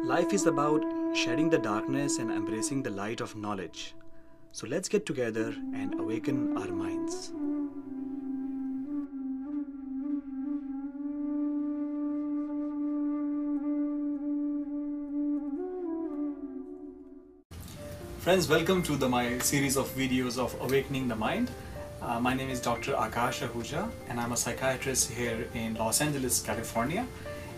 Life is about shedding the darkness and embracing the light of knowledge. So let's get together and awaken our minds. Friends, welcome to my series of videos of Awakening the Mind. My name is Dr. Akash Ahuja and I'm a psychiatrist here in Los Angeles, California.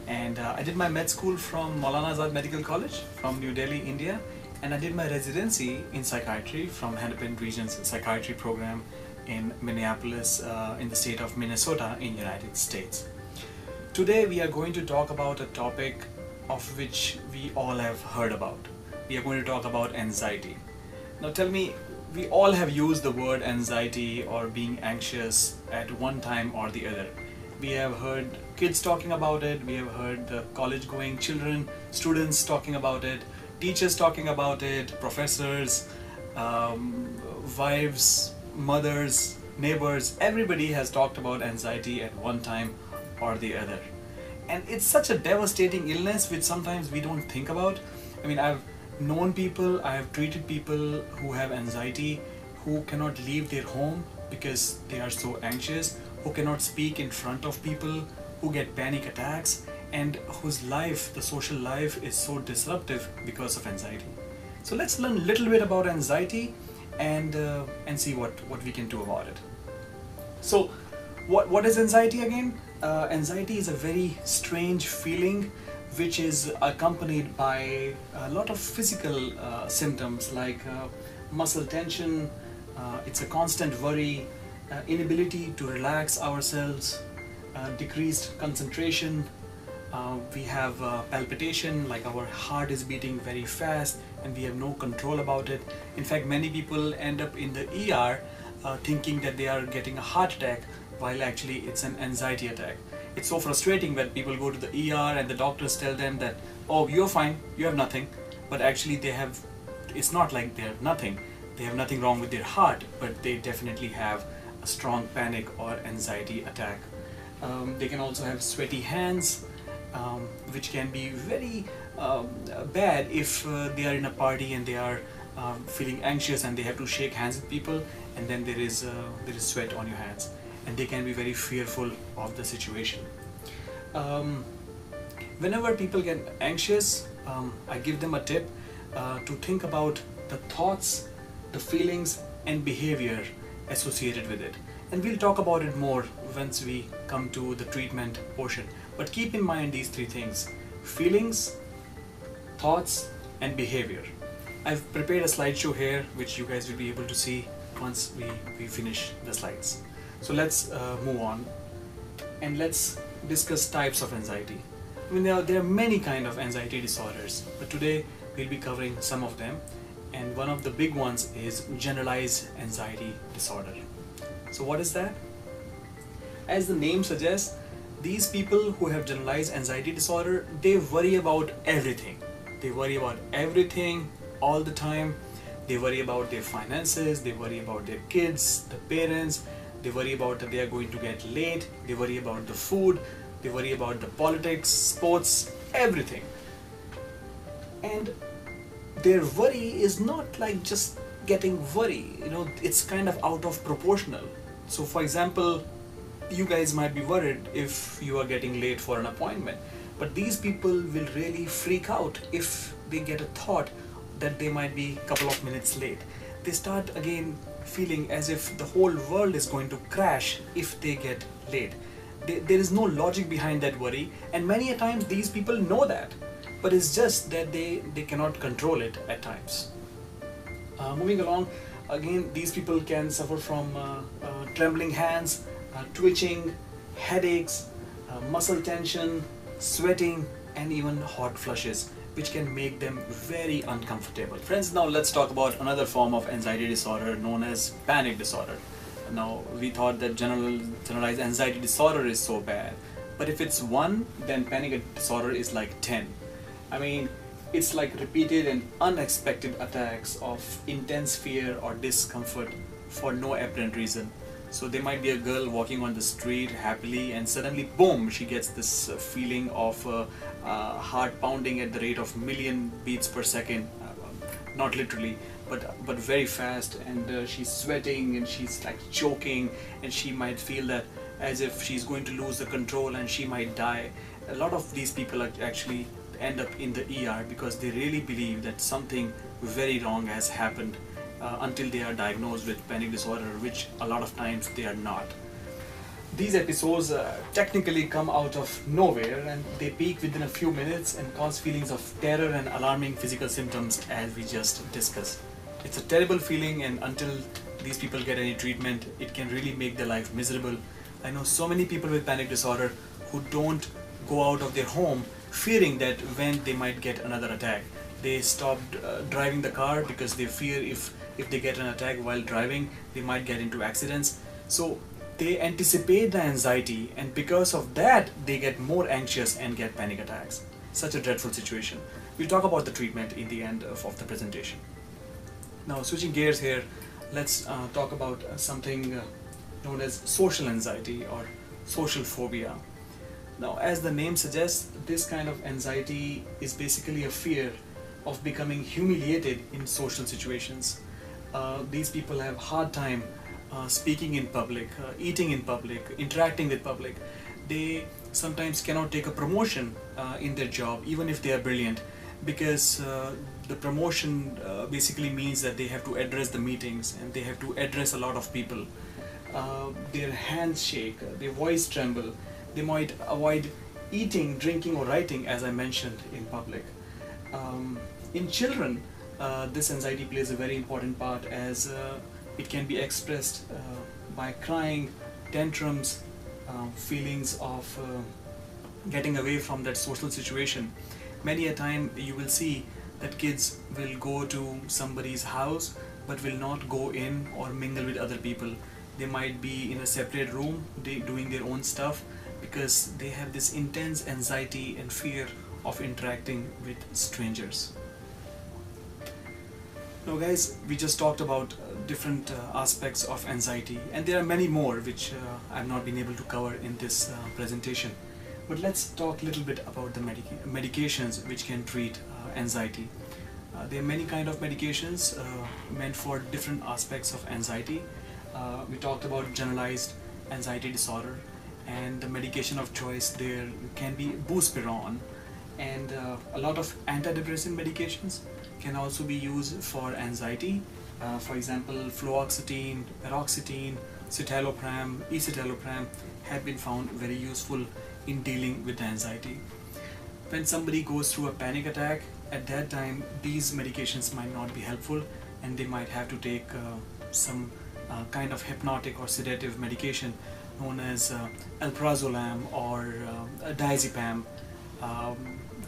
And I did my med school from Maulana Azad Medical College from New Delhi, India. And I did my residency in psychiatry from Hennepin Region's psychiatry program in Minneapolis, in the state of Minnesota in United States. Today we are going to talk about a topic of which we all have heard about. We are going to talk about anxiety. Now tell me, we all have used the word anxiety or being anxious at one time or the other. We have heard kids talking about it, we have heard the college going children, students talking about it, teachers talking about it, professors, wives, mothers, neighbors, everybody has talked about anxiety at one time or the other. And it's such a devastating illness which sometimes we don't think about. I mean, I've known people, I have treated people who have anxiety, who cannot leave their home because they are so anxious, who cannot speak in front of people, who get panic attacks, and whose life, the social life, is so disruptive because of anxiety. So let's learn a little bit about anxiety and see what we can do about it. So what is anxiety again? Anxiety is a very strange feeling which is accompanied by a lot of physical symptoms like muscle tension, it's a constant worry, inability to relax ourselves, decreased concentration, we have palpitation, like our heart is beating very fast and we have no control about it. In fact, many people end up in the ER thinking that they are getting a heart attack while actually it's an anxiety attack. It's so frustrating when people go to the ER and the doctors tell them that, oh, you're fine, you have nothing, but actually it's not like they have nothing. They have nothing wrong with their heart, but they definitely have a strong panic or anxiety attack. They can also have sweaty hands, which can be very bad if they are in a party and they are feeling anxious and they have to shake hands with people, and then there is sweat on your hands, and they can be very fearful of the situation. Whenever people get anxious, I give them a tip to think about the thoughts, the feelings and behavior associated with it, and we'll talk about it more once we come to the treatment portion. But keep in mind these three things: feelings, thoughts and behavior. I've prepared a slideshow here which you guys will be able to see once we finish the slides. So let's move on and let's discuss types of anxiety. I mean, there are many kinds of anxiety disorders, but today we'll be covering some of them, and one of the big ones is generalized anxiety disorder. So what is that? As the name suggests, these people who have generalized anxiety disorder, they worry about everything. They worry about everything all the time. They worry about their finances, they worry about their kids, the parents, they worry about that they are going to get late, they worry about the food, they worry about the politics, sports, everything. And their worry is not like just getting worry, it's kind of out of proportional. So for example, you guys might be worried if you are getting late for an appointment, but these people will really freak out if they get a thought that they might be a couple of minutes late. They start again feeling as if the whole world is going to crash if they get late. There is no logic behind that worry, and many a times these people know that, but it's just that they cannot control it at times. Moving along, again, these people can suffer from trembling hands, twitching, headaches, muscle tension, sweating, and even hot flushes, which can make them very uncomfortable. Friends, now let's talk about another form of anxiety disorder known as panic disorder. Now, we thought that generalized anxiety disorder is so bad, but if it's one, then panic disorder is like 10. I mean, it's like repeated and unexpected attacks of intense fear or discomfort for no apparent reason. So there might be a girl walking on the street happily, and suddenly boom, she gets this feeling of heart pounding at the rate of million beats per second, not literally, but very fast, and she's sweating and she's like choking, and she might feel that as if she's going to lose the control and she might die. A lot of these people actually end up in the ER because they really believe that something very wrong has happened, until they are diagnosed with panic disorder, which a lot of times they are not. These episodes technically come out of nowhere, and they peak within a few minutes and cause feelings of terror and alarming physical symptoms, as we just discussed. It's a terrible feeling, and until these people get any treatment, it can really make their life miserable. I know so many people with panic disorder who don't go out of their home fearing that when they might get another attack. They stop driving the car because they fear if they get an attack while driving, they might get into accidents. So they anticipate the anxiety, and because of that they get more anxious and get panic attacks. Such a dreadful situation. We'll talk about the treatment in the end of the presentation. Now, switching gears here, let's talk about something known as social anxiety or social phobia. Now, as the name suggests, this kind of anxiety is basically a fear of becoming humiliated in social situations. These people have hard time speaking in public, eating in public, interacting with public. They sometimes cannot take a promotion in their job, even if they are brilliant, because the promotion basically means that they have to address the meetings and they have to address a lot of people. Their hands shake, their voice tremble. They might avoid eating, drinking or writing, as I mentioned, in public. In children, this anxiety plays a very important part, as it can be expressed by crying, tantrums, feelings of getting away from that social situation. Many a time you will see that kids will go to somebody's house but will not go in or mingle with other people. They might be in a separate room doing their own stuff because they have this intense anxiety and fear of interacting with strangers. Now guys, we just talked about different aspects of anxiety, and there are many more which I've not been able to cover in this presentation. But let's talk a little bit about the medications which can treat anxiety. There are many kind of medications meant for different aspects of anxiety. We talked about generalized anxiety disorder, and the medication of choice there can be buspirone, and a lot of antidepressant medications can also be used for anxiety. For example, fluoxetine, paroxetine, citalopram, escitalopram have been found very useful in dealing with the anxiety. When somebody goes through a panic attack, at that time these medications might not be helpful, and they might have to take some kind of hypnotic or sedative medication known as alprazolam or diazepam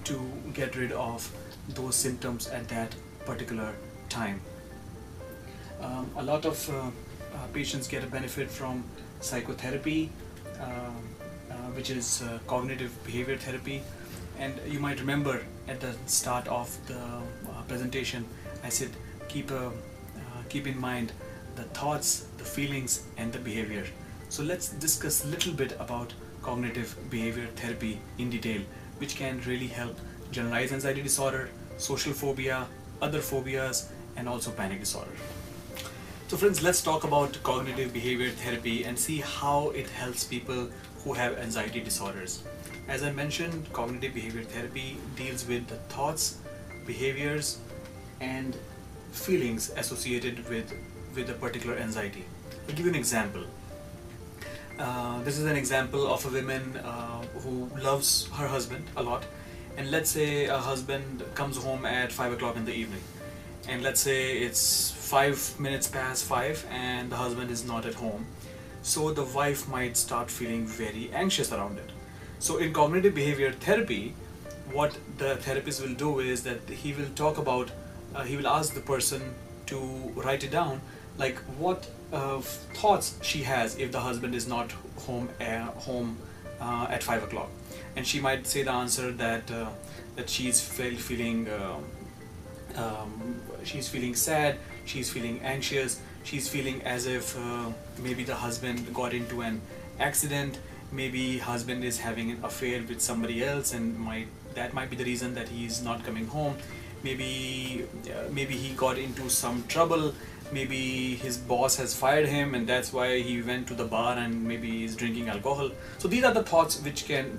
to get rid of those symptoms at that particular time. A lot of patients get a benefit from psychotherapy, which is cognitive behavior therapy. And you might remember at the start of the presentation I said keep in mind the thoughts, the feelings and the behavior. So let's discuss a little bit about cognitive behavior therapy in detail, which can really help generalized anxiety disorder, social phobia, other phobias and also panic disorder. So friends, let's talk about cognitive behavior therapy and see how it helps people who have anxiety disorders. As I mentioned, cognitive behavior therapy deals with the thoughts, behaviors and feelings associated with a particular anxiety. I'll give you an example. This is an example of a woman who loves her husband a lot, and let's say a husband comes home at 5 o'clock in the evening, and let's say it's 5 minutes past 5 and the husband is not at home. So the wife might start feeling very anxious around it. So in cognitive behavior therapy, what the therapist will do is that he will talk about, he will ask the person to write it down, like what thoughts she has if the husband is not home at 5 o'clock. And she might say the answer that she's feeling sad, she's feeling anxious, she's feeling as if maybe the husband got into an accident, maybe husband is having an affair with somebody else, and that might be the reason that he's not coming home. Maybe he got into some trouble, maybe his boss has fired him and that's why he went to the bar and maybe he's drinking alcohol. So these are the thoughts which can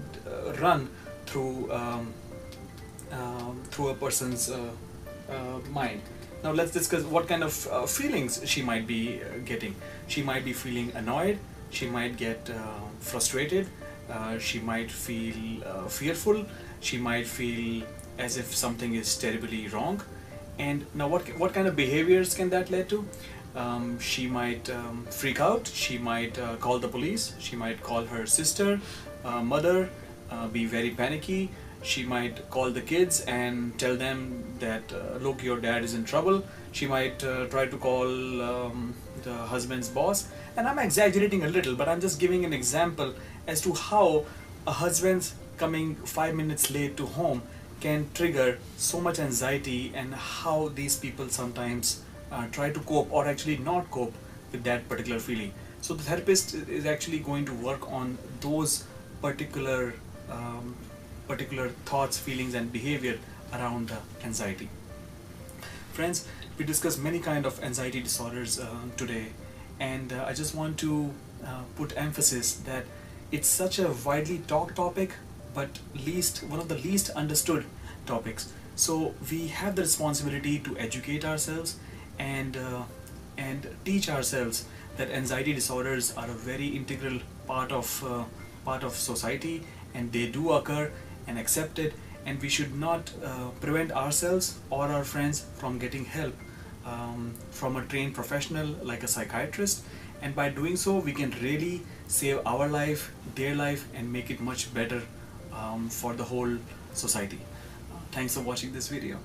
run through through a person's mind. Now let's discuss what kind of feelings she might be getting. She might be feeling annoyed, she might get frustrated, she might feel fearful, she might feel as if something is terribly wrong. And now what kind of behaviors can that lead to? She might freak out, she might call the police, she might call her sister, mother, be very panicky. She might call the kids and tell them that look, your dad is in trouble. She might try to call the husband's boss. And I'm exaggerating a little, but I'm just giving an example as to how a husband's coming 5 minutes late to home can trigger so much anxiety, and how these people sometimes try to cope or actually not cope with that particular feeling. So the therapist is actually going to work on those particular thoughts, feelings and behavior around anxiety. Friends, we discussed many kind of anxiety disorders today, and I just want to put emphasis that it's such a widely talked topic, but one of the least understood topics. So we have the responsibility to educate ourselves and teach ourselves that anxiety disorders are a very integral part of society, and they do occur, and accept it, and we should not prevent ourselves or our friends from getting help from a trained professional like a psychiatrist. And by doing so, we can really save our life, their life, and make it much better for the whole society. Thanks for watching this video.